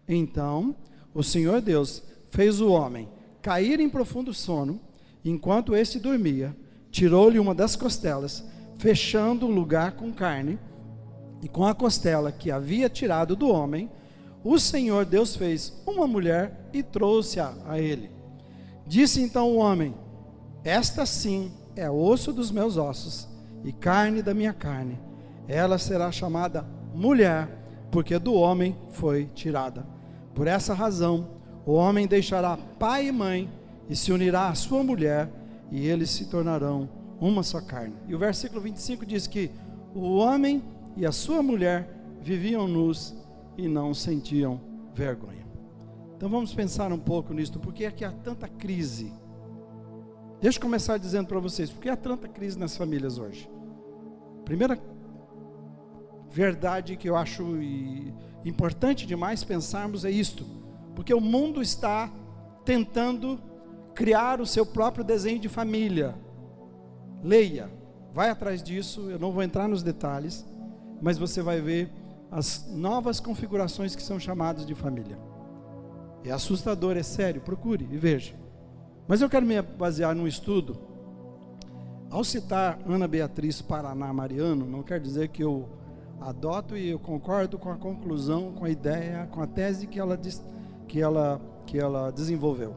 Então o Senhor Deus fez o homem cair em profundo sono. Enquanto este dormia, tirou-lhe uma das costelas, fechando o lugar com carne, e com a costela que havia tirado do homem, o Senhor Deus fez uma mulher e trouxe-a a ele. Disse então o homem: esta sim é osso dos meus ossos e carne da minha carne. Ela será chamada mulher, porque do homem foi tirada. Por essa razão, o homem deixará pai e mãe e se unirá à sua mulher, e eles se tornarão uma só carne. E o versículo 25 diz que o homem e a sua mulher viviam nus e não sentiam vergonha. Então vamos pensar um pouco nisso, porque é que há tanta crise. Deixa eu começar dizendo para vocês, por que há tanta crise nas famílias hoje? Primeira verdade que eu acho importante demais pensarmos é isto, porque o mundo está tentando criar o seu próprio desenho de família. Leia, vai atrás disso, eu não vou entrar nos detalhes, mas você vai ver as novas configurações que são chamadas de família. É assustador, é sério, procure e veja. Mas eu quero me basear num estudo. Ao citar Ana Beatriz Paraná Mariano, não quer dizer que eu adoto e eu concordo com a conclusão, com a ideia, com a tese que ela desenvolveu.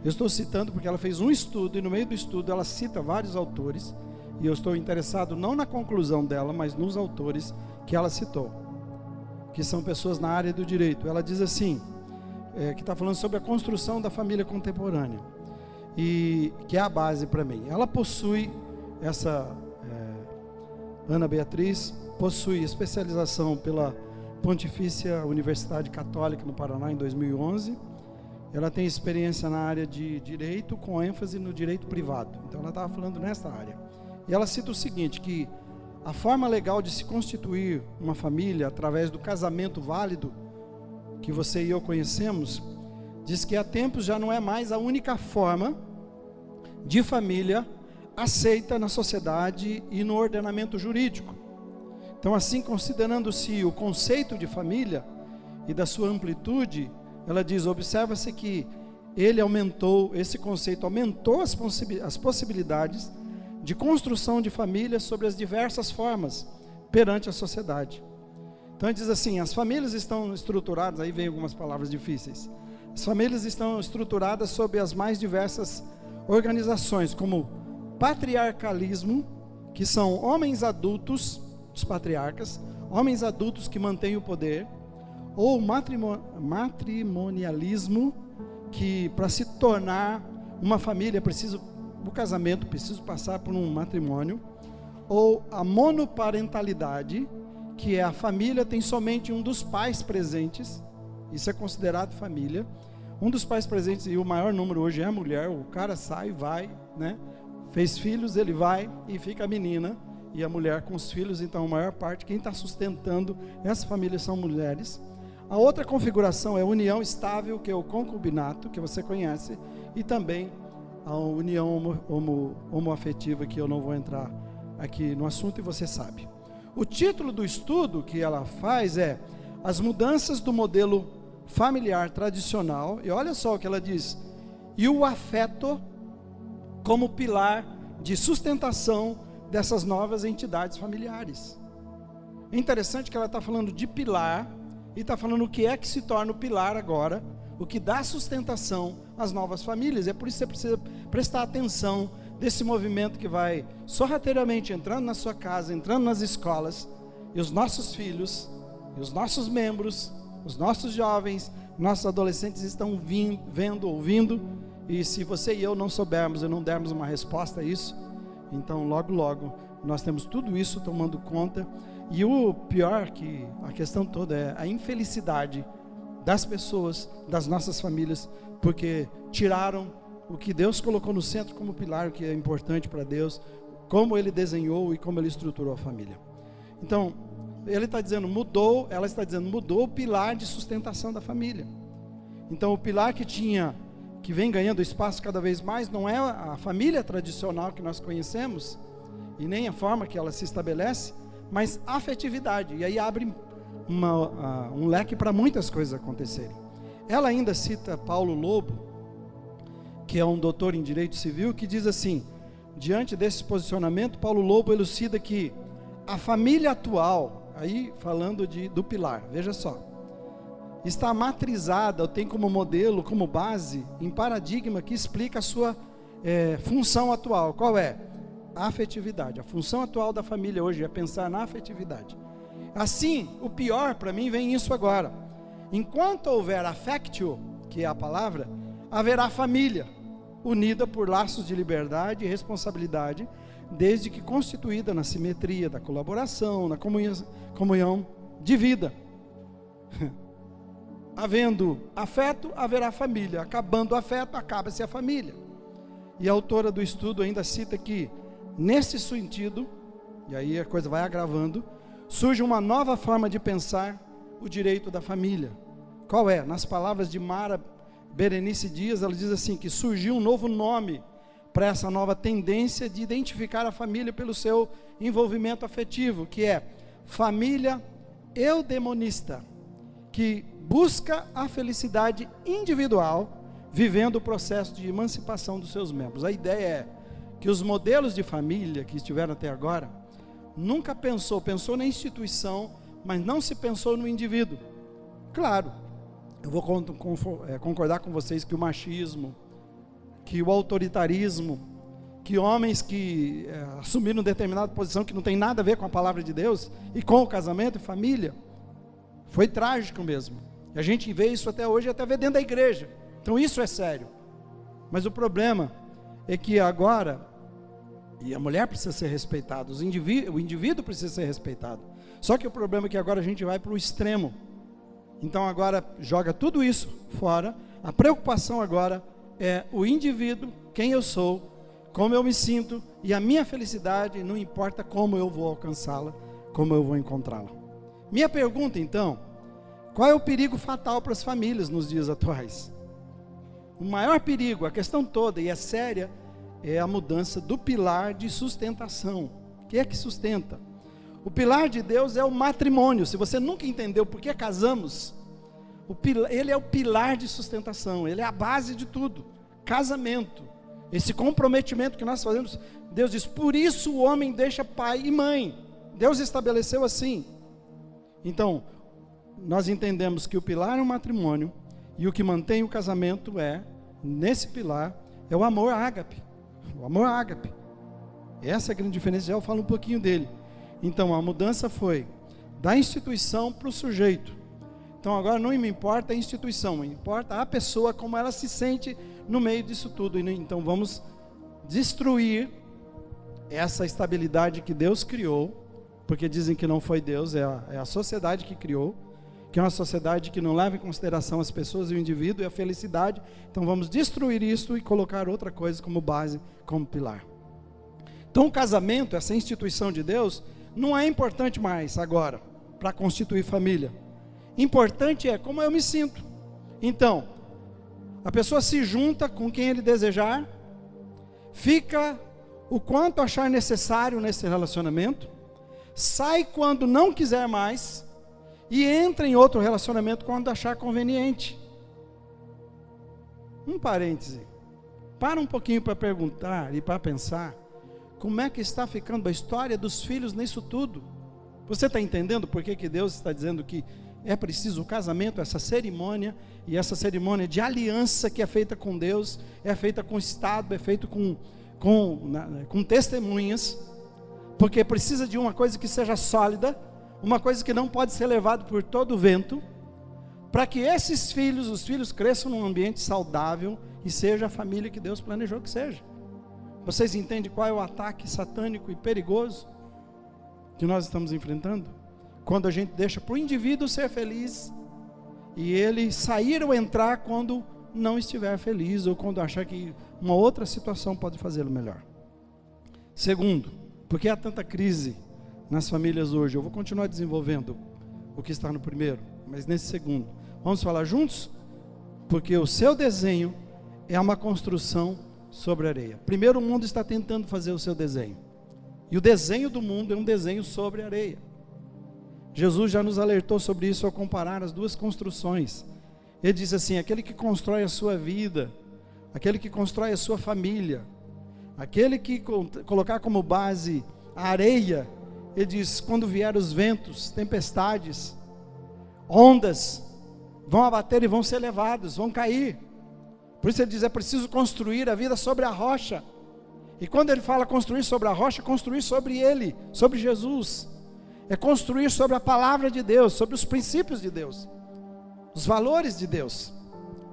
Eu estou citando porque ela fez um estudo, e no meio do estudo ela cita vários autores, e eu estou interessado não na conclusão dela, mas nos autores que ela citou, que são pessoas na área do direito. Ela diz assim, que está falando sobre a construção da família contemporânea, e que é a base para mim. Ela possui, Ana Beatriz, possui especialização pela Pontifícia Universidade Católica no Paraná em 2011, ela tem experiência na área de direito, com ênfase no direito privado. Então ela estava falando nessa área. E ela cita o seguinte, que a forma legal de se constituir uma família através do casamento válido, que você e eu conhecemos, diz que há tempos já não é mais a única forma de família aceita na sociedade e no ordenamento jurídico. Então, assim, considerando-se o conceito de família e da sua amplitude, ela diz, observa-se que esse conceito aumentou as possibilidades de construção de famílias sobre as diversas formas perante a sociedade. Então ele diz assim, as famílias estão estruturadas, aí vem algumas palavras difíceis, as famílias estão estruturadas sob as mais diversas organizações, como patriarcalismo, que são homens adultos, os patriarcas, homens adultos que mantêm o poder, ou matrimonialismo, que para se tornar uma família o casamento precisa passar por um matrimônio, ou a monoparentalidade, que é a família tem somente um dos pais presentes, isso é considerado família, um dos pais presentes, e o maior número hoje é a mulher, o cara sai, vai, né? Fez filhos, ele vai e fica a menina e a mulher com os filhos. Então a maior parte, quem está sustentando essa família são mulheres. A outra configuração é a união estável, que é o concubinato, que você conhece, e também a união homoafetiva, que eu não vou entrar aqui no assunto e você sabe. O título do estudo que ela faz é As Mudanças do Modelo Familiar Tradicional, e olha só o que ela diz, e o afeto como pilar de sustentação dessas novas entidades familiares. É interessante que ela está falando de pilar, e está falando o que é que se torna o pilar agora, o que dá sustentação às novas famílias. É por isso que você precisa prestar atenção desse movimento que vai sorrateiramente entrando na sua casa, entrando nas escolas, e os nossos filhos, e os nossos membros, os nossos jovens, nossos adolescentes estão vendo, ouvindo, e se você e eu não soubermos e não dermos uma resposta a isso, então logo nós temos tudo isso tomando conta. E o pior, que a questão toda é a infelicidade das pessoas, das nossas famílias, porque tiraram o que Deus colocou no centro como pilar, o que é importante para Deus, como Ele desenhou e como Ele estruturou a família. Então, ela está dizendo, mudou o pilar de sustentação da família. Então, o pilar que vem ganhando espaço cada vez mais, não é a família tradicional que nós conhecemos, e nem a forma que ela se estabelece, mas afetividade, e aí abre um leque para muitas coisas acontecerem. Ela ainda cita Paulo Lobo, que é um doutor em direito civil, que diz assim: diante desse posicionamento, Paulo Lobo elucida que a família atual, aí falando do pilar, veja só, está matrizada, ou tem como modelo, como base, em paradigma que explica a sua função atual. Qual é? A afetividade. A função atual da família hoje é pensar na afetividade. Assim, o pior para mim vem isso agora. Enquanto houver affectio, que é a palavra, haverá família, unida por laços de liberdade e responsabilidade, desde que constituída na simetria da colaboração, na comunhão de vida. Havendo afeto, haverá família. Acabando o afeto, acaba-se a família. E a autora do estudo ainda cita que, nesse sentido, e aí a coisa vai agravando, surge uma nova forma de pensar o direito da família. Qual é? Nas palavras de Mara Berenice Dias, ela diz assim, que surgiu um novo nome para essa nova tendência de identificar a família pelo seu envolvimento afetivo, que é família eudemonista, que busca a felicidade individual, vivendo o processo de emancipação dos seus membros. A ideia é que os modelos de família que estiveram até agora, nunca pensou na instituição, mas não se pensou no indivíduo. Claro, eu vou concordar com vocês que o machismo, que o autoritarismo, que homens que assumiram determinada posição que não tem nada a ver com a palavra de Deus e com o casamento e família, foi trágico mesmo. E a gente vê isso até hoje, até vê dentro da igreja. Então isso é sério. Mas o problema é que agora, e a mulher precisa ser respeitada, o indivíduo precisa ser respeitado. Só que o problema é que agora a gente vai para o extremo. Então agora joga tudo isso fora. A preocupação agora é o indivíduo, quem eu sou, como eu me sinto, e a minha felicidade, não importa como eu vou alcançá-la, como eu vou encontrá-la. Minha pergunta então, qual é o perigo fatal para as famílias nos dias atuais? O maior perigo, a questão toda, e é séria, é a mudança do pilar de sustentação. O que é que sustenta? O pilar de Deus é o matrimônio. Se você nunca entendeu por que casamos, ele é o pilar de sustentação, ele é a base de tudo. Casamento, esse comprometimento que nós fazemos, Deus diz, por isso o homem deixa pai e mãe. Deus estabeleceu assim. Então, nós entendemos que o pilar é o matrimônio, e o que mantém o casamento nesse pilar, é o amor ágape. O amor ágape. Essa é a grande diferença, já eu falo um pouquinho dele. Então, a mudança foi da instituição para o sujeito. Então, agora não me importa a instituição, me importa a pessoa, como ela se sente no meio disso tudo. Então, vamos destruir essa estabilidade que Deus criou, porque dizem que não foi Deus, é a sociedade que criou, que é uma sociedade que não leva em consideração as pessoas e o indivíduo e a felicidade. Então vamos destruir isso e colocar outra coisa como base, como pilar. Então o casamento, essa instituição de Deus, não é importante mais agora para constituir família. Importante é como eu me sinto. Então, a pessoa se junta com quem ele desejar, fica o quanto achar necessário nesse relacionamento, sai quando não quiser mais, e entra em outro relacionamento quando achar conveniente. Um parêntese, para um pouquinho para perguntar e para pensar, como é que está ficando a história dos filhos nisso tudo? Você está entendendo por que Deus está dizendo que é preciso o casamento, essa cerimônia, e essa cerimônia de aliança que é feita com Deus, é feita com o Estado, é feito com testemunhas, porque precisa de uma coisa que seja sólida, uma coisa que não pode ser levada por todo o vento, para que esses filhos, os filhos cresçam num ambiente saudável e seja a família que Deus planejou que seja. Vocês entendem qual é o ataque satânico e perigoso que nós estamos enfrentando? Quando a gente deixa para o indivíduo ser feliz e ele sair ou entrar quando não estiver feliz ou quando achar que uma outra situação pode fazê-lo melhor. Segundo, por que há tanta crise nas famílias hoje? Eu vou continuar desenvolvendo o que está no primeiro, mas nesse segundo. Vamos falar juntos? Porque o seu desenho é uma construção sobre areia. Primeiro, o mundo está tentando fazer o seu desenho. E o desenho do mundo é um desenho sobre areia. Jesus já nos alertou sobre isso ao comparar as duas construções. Ele diz assim: aquele que constrói a sua vida, aquele que constrói a sua família, aquele que colocar como base a areia, ele diz: quando vier os ventos, tempestades, ondas, vão abater e vão ser levados, vão cair. Por isso ele diz: é preciso construir a vida sobre a rocha. E quando ele fala construir sobre a rocha, construir sobre ele, sobre Jesus. É construir sobre a palavra de Deus, sobre os princípios de Deus, os valores de Deus.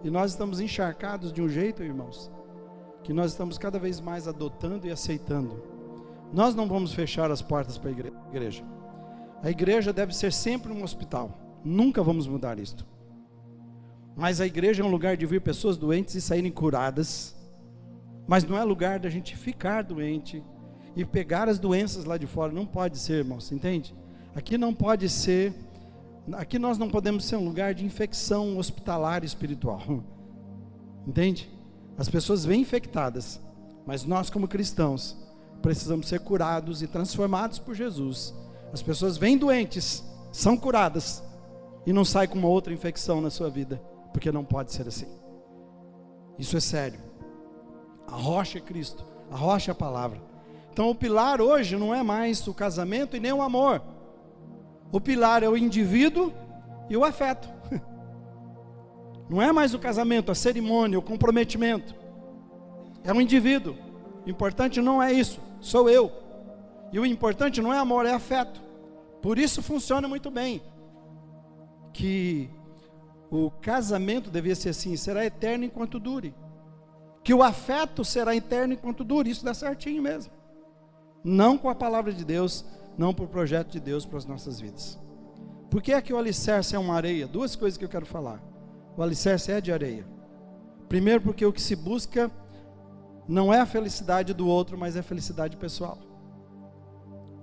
E nós estamos encharcados de um jeito, irmãos, que nós estamos cada vez mais adotando e aceitando. Nós não vamos fechar as portas para a igreja. A igreja deve ser sempre um hospital. Nunca vamos mudar isto. Mas a igreja é um lugar de vir pessoas doentes e saírem curadas. Mas não é lugar da gente ficar doente e pegar as doenças lá de fora. Não pode ser, irmãos, entende? Aqui não pode ser. Aqui nós não podemos ser um lugar de infecção hospitalar espiritual. Entende? As pessoas vêm infectadas, mas nós como cristãos precisamos ser curados e transformados por Jesus. As pessoas vêm doentes, são curadas e não saem com uma outra infecção na sua vida, porque não pode ser assim. Isso é sério. A rocha é Cristo, a rocha é a palavra. Então o pilar hoje não é mais o casamento e nem o amor. O pilar é o indivíduo e o afeto. Não é mais o casamento, a cerimônia, o comprometimento. É um indivíduo. O importante não é isso, sou eu. E o importante não é amor, é afeto. Por isso funciona muito bem. Que o casamento devia ser assim: será eterno enquanto dure. Que o afeto será eterno enquanto dure. Isso dá certinho mesmo. Não com a palavra de Deus, não por projeto de Deus para as nossas vidas. Por que é que o alicerce é uma areia? Duas coisas que eu quero falar. O alicerce é de areia. Primeiro, porque o que se busca não é a felicidade do outro, mas é a felicidade pessoal.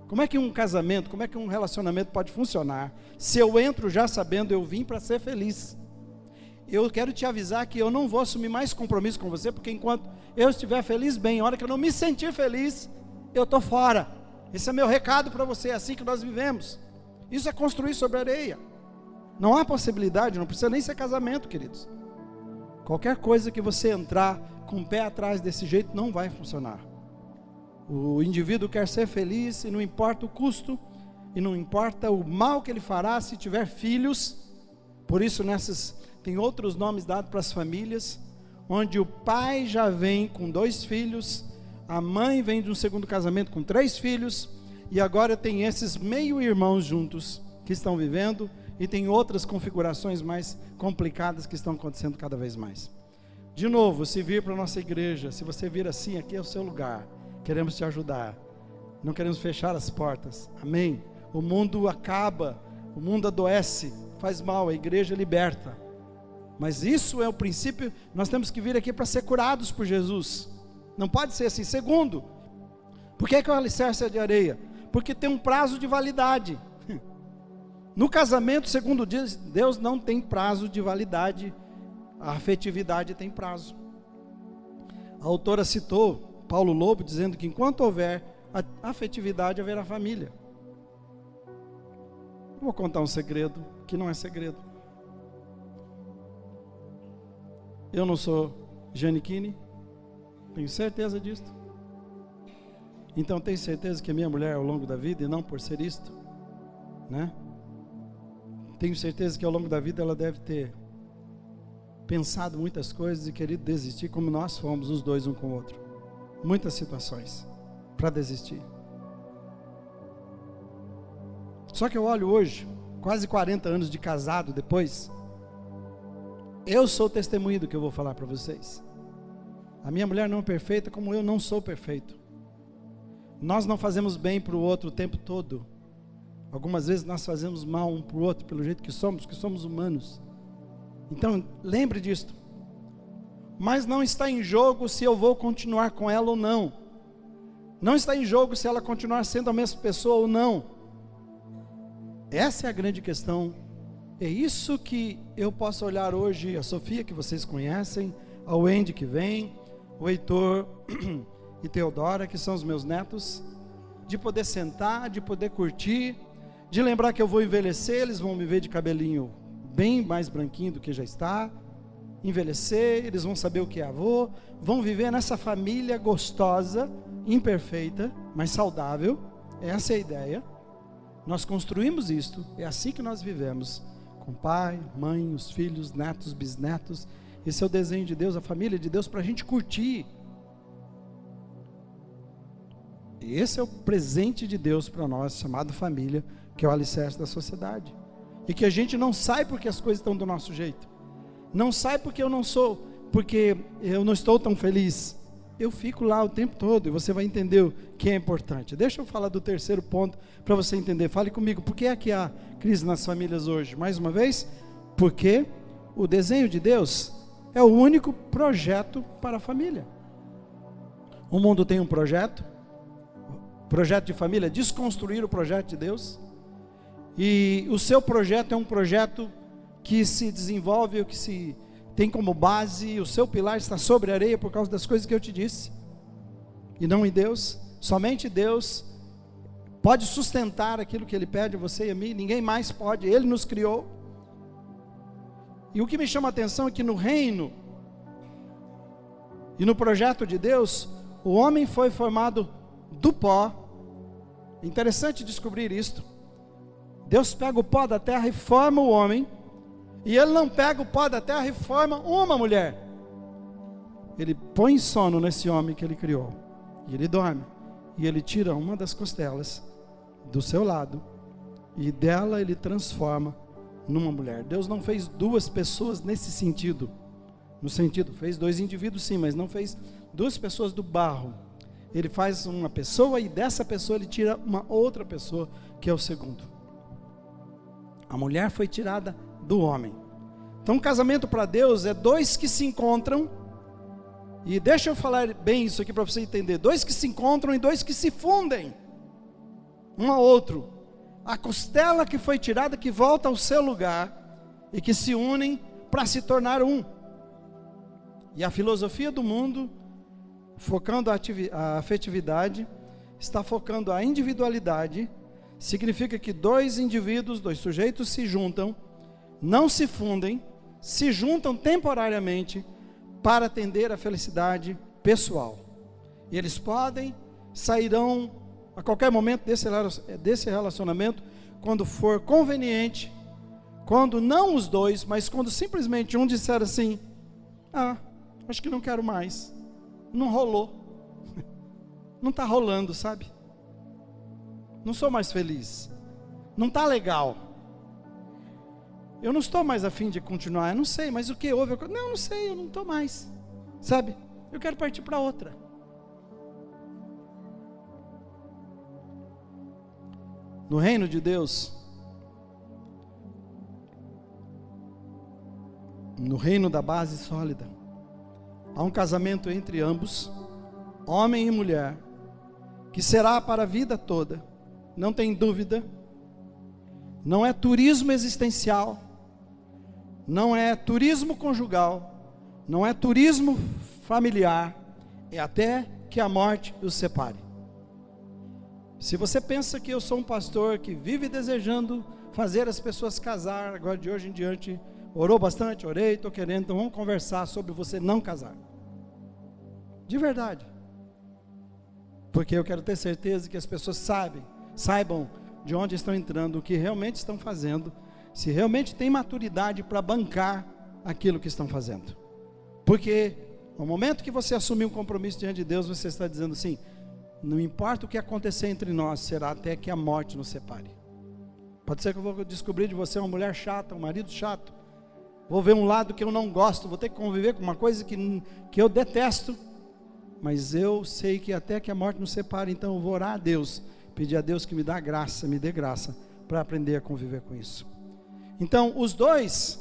Como é que um casamento, como é que um relacionamento pode funcionar se eu entro já sabendo eu vim para ser feliz? Eu quero te avisar que eu não vou assumir mais compromisso com você, porque enquanto eu estiver feliz, bem, a hora que eu não me sentir feliz, eu estou fora. Esse é meu recado para você, é assim que nós vivemos. Isso é construir sobre areia. Não há possibilidade, não precisa nem ser casamento, queridos. Qualquer coisa que você entrar com o pé atrás desse jeito não vai funcionar. O indivíduo quer ser feliz e não importa o custo, e não importa o mal que ele fará se tiver filhos. Por isso tem outros nomes dados para as famílias, onde o pai já vem com 2 filhos, a mãe vem de um segundo casamento com 3 filhos, e agora tem esses meio-irmãos juntos, que estão vivendo, e tem outras configurações mais complicadas que estão acontecendo cada vez mais. De novo, se vir para a nossa igreja, se você vir assim, aqui é o seu lugar, queremos te ajudar, não queremos fechar as portas, amém? O mundo acaba, o mundo adoece, faz mal, a igreja liberta, mas isso é o princípio. Nós temos que vir aqui para ser curados por Jesus, não pode ser assim. Segundo, por que é que o alicerce é de areia? Porque tem um prazo de validade. No casamento, segundo Deus, não tem prazo de validade, a afetividade tem prazo. A autora citou Paulo Lobo dizendo que enquanto houver a afetividade, haverá família. Vou contar um segredo que não é segredo. Eu não sou Giannichini, tenho certeza disso. Então tenho certeza que a minha mulher ao longo da vida, e não por ser isto, né? Tenho certeza que ao longo da vida ela deve ter pensado muitas coisas e querido desistir, como nós fomos os dois um com o outro. Muitas situações para desistir. Só que eu olho hoje, quase 40 anos de casado depois, eu sou testemunho do que eu vou falar para vocês. A minha mulher não é perfeita, como eu não sou perfeito. Nós não fazemos bem para o outro o tempo todo. Algumas vezes nós fazemos mal um para o outro, pelo jeito que somos humanos. Então, lembre disto. Mas não está em jogo se eu vou continuar com ela ou não. Não está em jogo se ela continuar sendo a mesma pessoa ou não. Essa é a grande questão. É isso que eu posso olhar hoje, a Sofia, que vocês conhecem, a Wendy que vem, o Heitor e Teodora, que são os meus netos, de poder sentar, de poder curtir, de lembrar que eu vou envelhecer, eles vão me ver de cabelinho bem mais branquinho do que já está, envelhecer, eles vão saber o que é avô, vão viver nessa família gostosa, imperfeita, mas saudável. Essa é a ideia. Nós construímos isto, é assim que nós vivemos, com pai, mãe, os filhos, netos, bisnetos. Esse é o desenho de Deus, a família de Deus, para a gente curtir. E esse é o presente de Deus para nós, chamado família, que é o alicerce da sociedade. E que a gente não sai porque as coisas estão do nosso jeito. Não sai porque eu não estou tão feliz. Eu fico lá o tempo todo e você vai entender o que é importante. Deixa eu falar do terceiro ponto para você entender. Fale comigo, por que é que há crise nas famílias hoje? Mais uma vez, porque o desenho de Deus é o único projeto para a família. O mundo tem um projeto de família, desconstruir o projeto de Deus. E o seu projeto é um projeto que se desenvolve, que se tem como base, o seu pilar está sobre a areia por causa das coisas que eu te disse, e não em Deus. Somente Deus pode sustentar aquilo que Ele pede a você e a mim, ninguém mais pode, Ele nos criou. E o que me chama a atenção é que no reino e no projeto de Deus, o homem foi formado do pó. É interessante descobrir isto. Deus pega o pó da terra e forma o homem, e Ele não pega o pó da terra e forma uma mulher. Ele põe sono nesse homem que Ele criou, e ele dorme, e Ele tira uma das costelas do seu lado, e dela Ele transforma numa mulher. Deus não fez duas pessoas nesse sentido, fez dois indivíduos sim, mas não fez duas pessoas do barro. Ele faz uma pessoa, e dessa pessoa Ele tira uma outra pessoa, que é o segundo. A mulher foi tirada do homem. Então o casamento para Deus é dois que se encontram, e deixa eu falar bem isso aqui para você entender, dois que se encontram e dois que se fundem, um ao outro, a costela que foi tirada, que volta ao seu lugar, e que se unem para se tornar um. E a filosofia do mundo, focando a afetividade, está focando a individualidade. Significa que dois indivíduos, dois sujeitos se juntam, não se fundem, se juntam temporariamente para atender a felicidade pessoal. E eles sairão a qualquer momento desse relacionamento, quando for conveniente, quando não os dois, mas quando simplesmente um disser assim: acho que não quero mais, não rolou, não está rolando, sabe? Não sou mais feliz, não está legal, eu não estou mais a fim de continuar, eu não sei, mas o que houve? Não sei, eu não estou mais, sabe? Eu quero partir para outra. No reino de Deus, no reino da base sólida, há um casamento entre ambos, homem e mulher, que será para a vida toda. Não tem dúvida, não é turismo existencial, não é turismo conjugal, não é turismo familiar, é até que a morte os separe. Se você pensa que eu sou um pastor que vive desejando fazer as pessoas casar, agora de hoje em diante, orou bastante, orei, estou querendo, então vamos conversar sobre você não casar, de verdade, porque eu quero ter certeza que as pessoas saibam de onde estão entrando, o que realmente estão fazendo, se realmente tem maturidade para bancar aquilo que estão fazendo. Porque no momento que você assumir um compromisso diante de Deus, você está dizendo assim: não importa o que acontecer entre nós, será até que a morte nos separe. Pode ser que eu vou descobrir de você uma mulher chata, um marido chato, vou ver um lado que eu não gosto, vou ter que conviver com uma coisa que eu detesto, mas eu sei que até que a morte nos separe. Então eu vou orar a Deus, pedir a Deus que me dê graça para aprender a conviver com isso. Então os dois,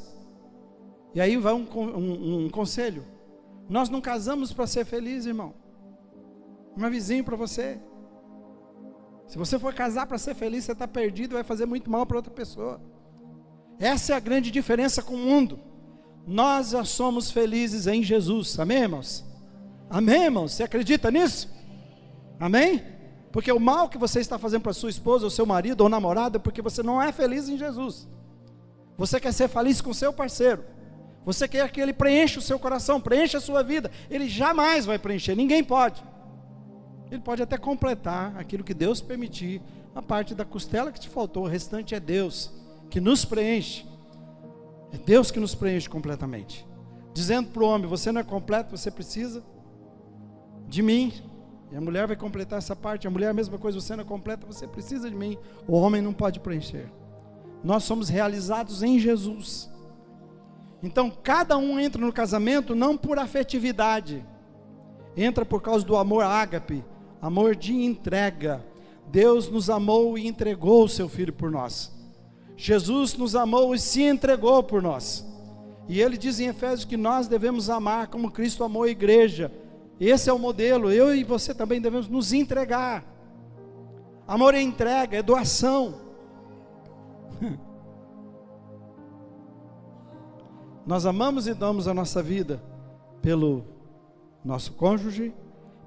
e aí vai um conselho: nós não casamos para ser feliz, irmão. Um avisinho para você: se você for casar para ser feliz, você está perdido, vai fazer muito mal para outra pessoa. Essa é a grande diferença com o mundo. Nós já somos felizes em Jesus, amém, irmãos? Amém, irmãos? Você acredita nisso? Amém? Porque o mal que você está fazendo para sua esposa, ou seu marido, ou namorada, é porque você não é feliz em Jesus. Você quer ser feliz com seu parceiro. Você quer que ele preencha o seu coração, preencha a sua vida. Ele jamais vai preencher, ninguém pode. Ele pode até completar aquilo que Deus permitir, a parte da costela que te faltou, o restante é Deus que nos preenche. É Deus que nos preenche completamente. Dizendo para o homem, você não é completo, você precisa de mim. E a mulher vai completar essa parte. A mulher é a mesma coisa, você não é completa, você precisa de mim. O homem não pode preencher. Nós somos realizados em Jesus. Então cada um entra no casamento não por afetividade, entra por causa do amor ágape, amor de entrega. Deus nos amou e entregou o seu Filho por nós. Jesus nos amou e se entregou por nós. E ele diz em Efésios que nós devemos amar como Cristo amou a igreja. Esse é o modelo. Eu e você também devemos nos entregar. Amor é entrega, é doação. Nós amamos e damos a nossa vida pelo nosso cônjuge,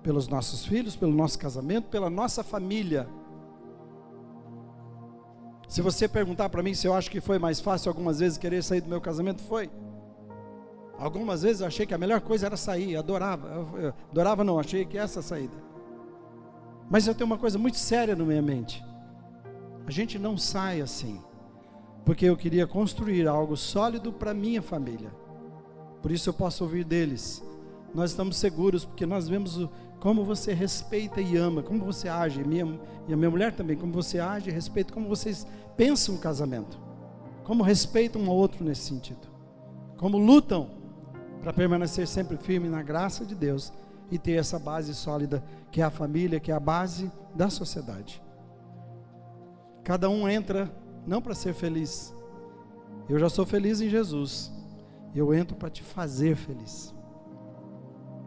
pelos nossos filhos, pelo nosso casamento, pela nossa família. Se você perguntar para mim se eu acho que foi mais fácil algumas vezes querer sair do meu casamento, foi. Algumas vezes eu achei que a melhor coisa era sair, adorava não, achei que essa saída. Mas eu tenho uma coisa muito séria na minha mente. A gente não sai assim, porque eu queria construir algo sólido para minha família. Por isso eu posso ouvir deles. Nós estamos seguros, porque nós vemos como você respeita e ama, como você age, e a minha mulher também, como você age e respeita, como vocês pensam o casamento, como respeitam um ao outro nesse sentido, como lutam para permanecer sempre firme na graça de Deus e ter essa base sólida, que é a família, que é a base da sociedade. Cada um entra não para ser feliz. Eu já sou feliz em Jesus, eu entro para te fazer feliz.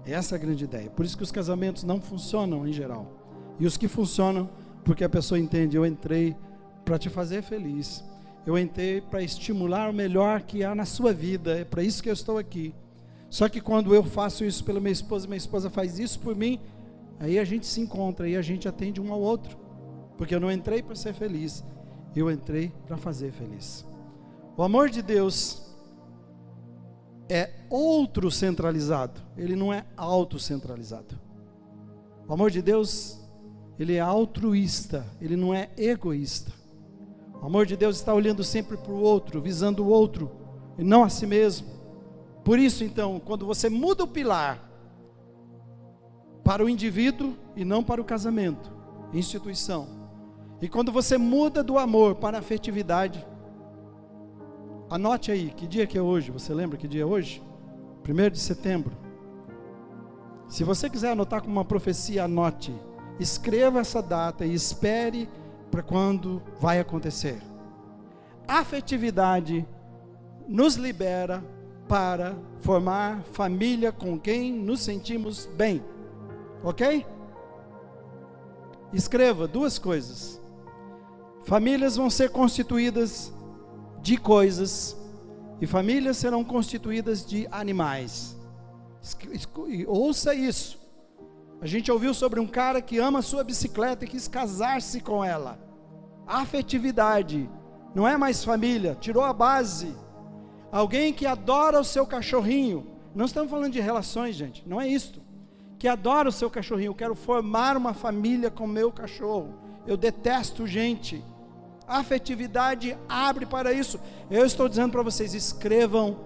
Essa é a grande ideia. Por isso que os casamentos não funcionam em geral, e os que funcionam, porque a pessoa entende, eu entrei para te fazer feliz, eu entrei para estimular o melhor que há na sua vida, é para isso que eu estou aqui. Só que quando eu faço isso pela minha esposa faz isso por mim, aí a gente se encontra, aí a gente atende um ao outro, porque eu não entrei para ser feliz, eu entrei para fazer feliz. O amor de Deus é outro centralizado, ele não é autocentralizado. O amor de Deus, ele é altruísta, ele não é egoísta. O amor de Deus está olhando sempre para o outro, visando o outro, e não a si mesmo. Por isso então, quando você muda o pilar para o indivíduo e não para o casamento, instituição, e quando você muda do amor para a afetividade, anote aí, que dia que é hoje? Você lembra que dia é hoje? 1º de setembro. Se você quiser anotar como uma profecia, anote. Escreva essa data e espere para quando vai acontecer. A afetividade nos libera para formar família com quem nos sentimos bem. Ok? Escreva 2 coisas. Famílias vão ser constituídas de coisas, e famílias serão constituídas de animais. Ouça isso. A gente ouviu sobre um cara que ama a sua bicicleta e quis casar-se com ela. Afetividade não é mais família, tirou a base. Alguém que adora o seu cachorrinho, não estamos falando de relações, gente, não é isso, que adora o seu cachorrinho. Eu quero formar uma família com o meu cachorro, eu detesto gente. A afetividade abre para isso. Eu estou dizendo para vocês, escrevam,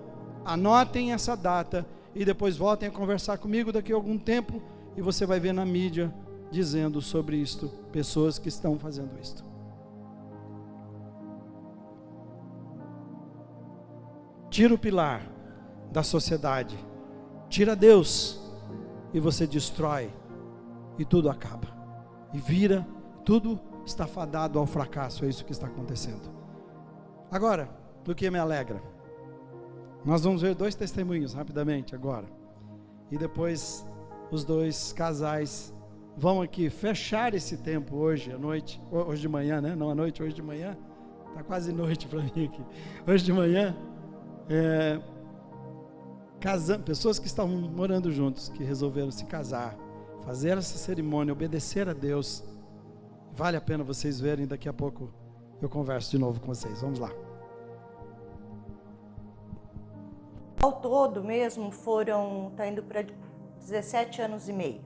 anotem essa data, e depois voltem a conversar comigo daqui a algum tempo, e você vai ver na mídia, dizendo sobre isto, pessoas que estão fazendo isto. Tira o pilar da sociedade, tira Deus, e você destrói, e tudo acaba, e vira, tudo está fadado ao fracasso. É isso que está acontecendo. Agora, do que me alegra, nós vamos ver 2 testemunhos rapidamente agora, e depois os 2 casais vão aqui fechar esse tempo hoje à noite, hoje de manhã, né? Não à noite, hoje de manhã, está quase noite para mim aqui, hoje de manhã, pessoas que estavam morando juntos, que resolveram se casar, fazer essa cerimônia, obedecer a Deus. Vale a pena vocês verem, daqui a pouco eu converso de novo com vocês. Vamos lá. Ao todo mesmo tá indo para 17 anos e meio.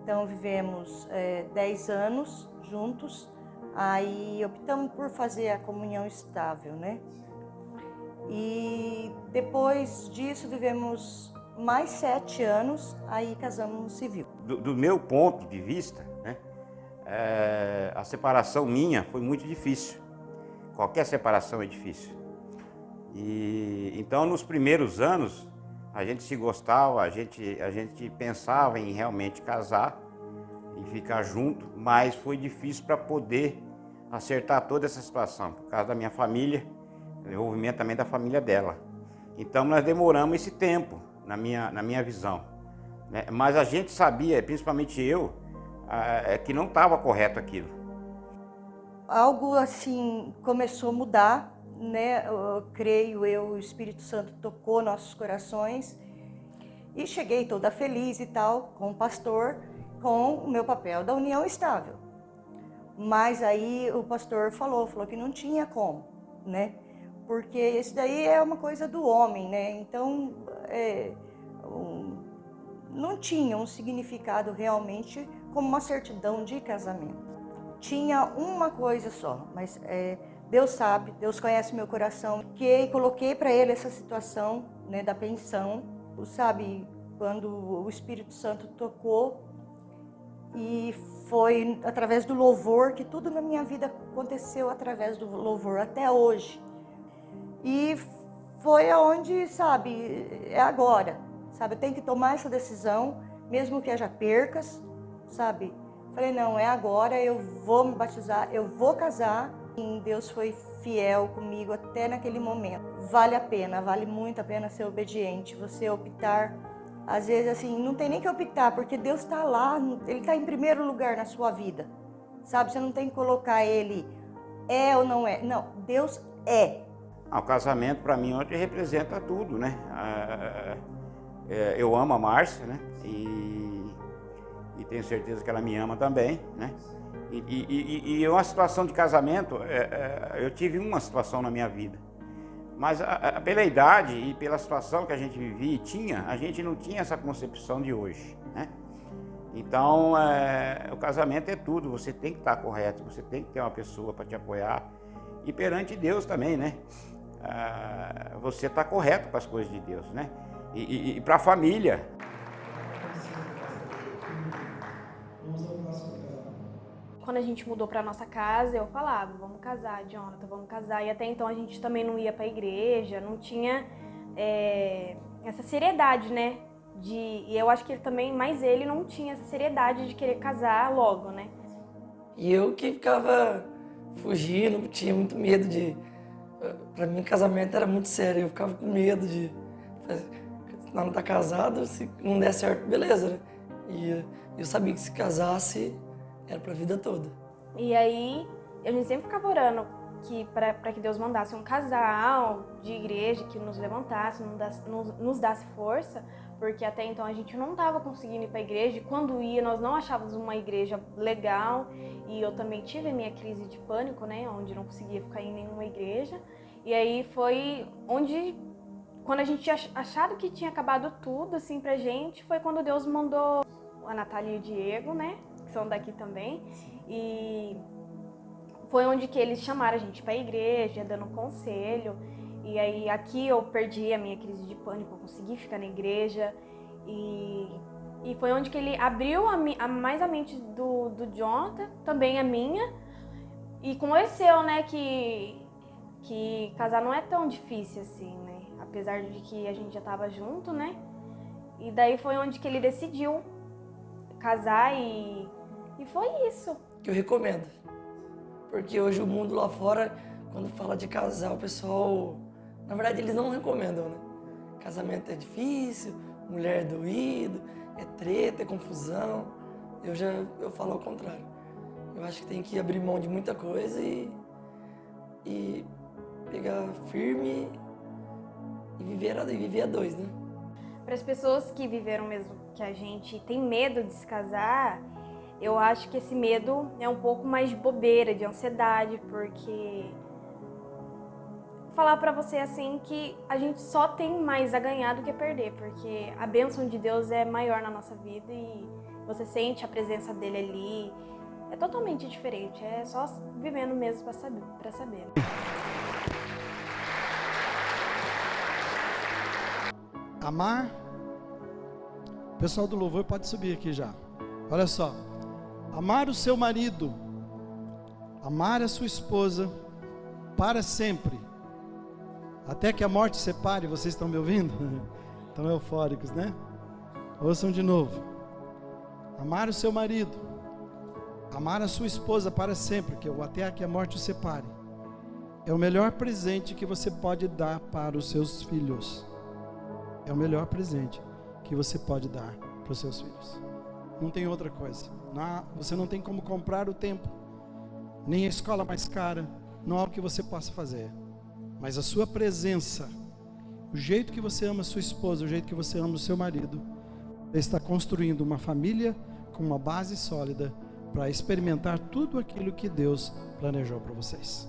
Então vivemos 10 anos juntos, aí optamos por fazer a comunhão estável, né? E depois disso vivemos mais 7 anos, aí casamos no civil. Do meu ponto de vista, né, a separação minha foi muito difícil. Qualquer separação é difícil. E então nos primeiros anos a gente se gostava, a gente pensava em realmente casar e ficar junto, mas foi difícil para poder acertar toda essa situação, por causa da minha família, o envolvimento também da família dela. Então nós demoramos esse tempo, na minha visão, né? Mas a gente sabia, principalmente eu, que não estava correto aquilo. Algo assim começou a mudar, né? O Espírito Santo tocou nossos corações e cheguei toda feliz e tal com o pastor, com o meu papel da união estável. Mas aí o pastor falou que não tinha como, né? Porque isso daí é uma coisa do homem, né? Então não tinha um significado realmente como uma certidão de casamento. Tinha uma coisa só, mas Deus sabe, Deus conhece meu coração, que coloquei para ele essa situação, né, da pensão, sabe, quando o Espírito Santo tocou, e foi através do louvor, que tudo na minha vida aconteceu através do louvor, até hoje. E foi aonde, sabe, é agora, sabe, eu tenho que tomar essa decisão, mesmo que haja percas, sabe. Falei, não, é agora, eu vou me batizar, eu vou casar. E Deus foi fiel comigo até naquele momento. Vale a pena, vale muito a pena ser obediente, você optar. Às vezes, assim, não tem nem que optar, porque Deus está lá, Ele está em primeiro lugar na sua vida, sabe? Você não tem que colocar Ele é ou não é. Não, Deus é. O casamento, para mim, hoje representa tudo, né? Eu amo a Márcia, né? E tenho certeza que ela me ama também, né? E uma situação de casamento, eu tive uma situação na minha vida, mas pela idade e pela situação que a gente vivia e tinha, a gente não tinha essa concepção de hoje, né? Então, o casamento é tudo, você tem que estar correto, você tem que ter uma pessoa para te apoiar, e perante Deus também, né? Você está correto com as coisas de Deus, né? E para a família. Quando a gente mudou para nossa casa, eu falava, vamos casar, Jonathan, vamos casar. E até então a gente também não ia para a igreja, não tinha essa seriedade, né? E eu acho que ele também, mais ele não tinha essa seriedade de querer casar logo, né? E eu que ficava fugindo, tinha muito medo de... Pra mim, casamento era muito sério, eu ficava com medo de... Não tá casado, se não der certo, beleza, né? E eu sabia que se casasse, era pra vida toda. E aí, a gente sempre ficava orando para que Deus mandasse um casal de igreja que nos levantasse, nos desse força, porque até então a gente não estava conseguindo ir para a igreja, e quando ia nós não achávamos uma igreja legal, e eu também tive a minha crise de pânico, né, onde não conseguia ficar em nenhuma igreja, e aí foi onde, quando a gente tinha achado que tinha acabado tudo, assim, pra gente, foi quando Deus mandou a Natália e o Diego, né, que são daqui também, e foi onde que eles chamaram a gente para a igreja, dando conselho. E aí aqui eu perdi a minha crise de pânico, eu consegui ficar na igreja. E foi onde que ele abriu mais a mente do Jonathan, também a minha. E conheceu, né, que casar não é tão difícil assim, né? Apesar de que a gente já estava junto, né? E daí foi onde que ele decidiu casar e foi isso. Que eu recomendo. Porque hoje o mundo lá fora, quando fala de casar, o pessoal, na verdade, eles não recomendam, né? Casamento é difícil, mulher é doído, é treta, é confusão. Eu falo ao contrário. Eu acho que tem que abrir mão de muita coisa e pegar firme e viver a dois, né? Para as pessoas que viveram mesmo que a gente tem medo de se casar, eu acho que esse medo é um pouco mais de bobeira, de ansiedade, porque falar pra você assim que a gente só tem mais a ganhar do que perder, porque a bênção de Deus é maior na nossa vida e você sente a presença dele ali. É totalmente diferente, é só vivendo mesmo pra saber. Amar. O pessoal do louvor pode subir aqui já. Olha só. Amar o seu marido, amar a sua esposa para sempre, até que a morte separe. Vocês estão me ouvindo? Estão eufóricos, né? Ouçam de novo. Amar o seu marido, amar a sua esposa para sempre, até que a morte o separe, é o melhor presente que você pode dar para os seus filhos. É o melhor presente que você pode dar para os seus filhos. Não tem outra coisa. Você não tem como comprar o tempo, nem a escola mais cara, não há o que você possa fazer. Mas a sua presença, o jeito que você ama a sua esposa, o jeito que você ama o seu marido, você está construindo uma família com uma base sólida para experimentar tudo aquilo que Deus planejou para vocês.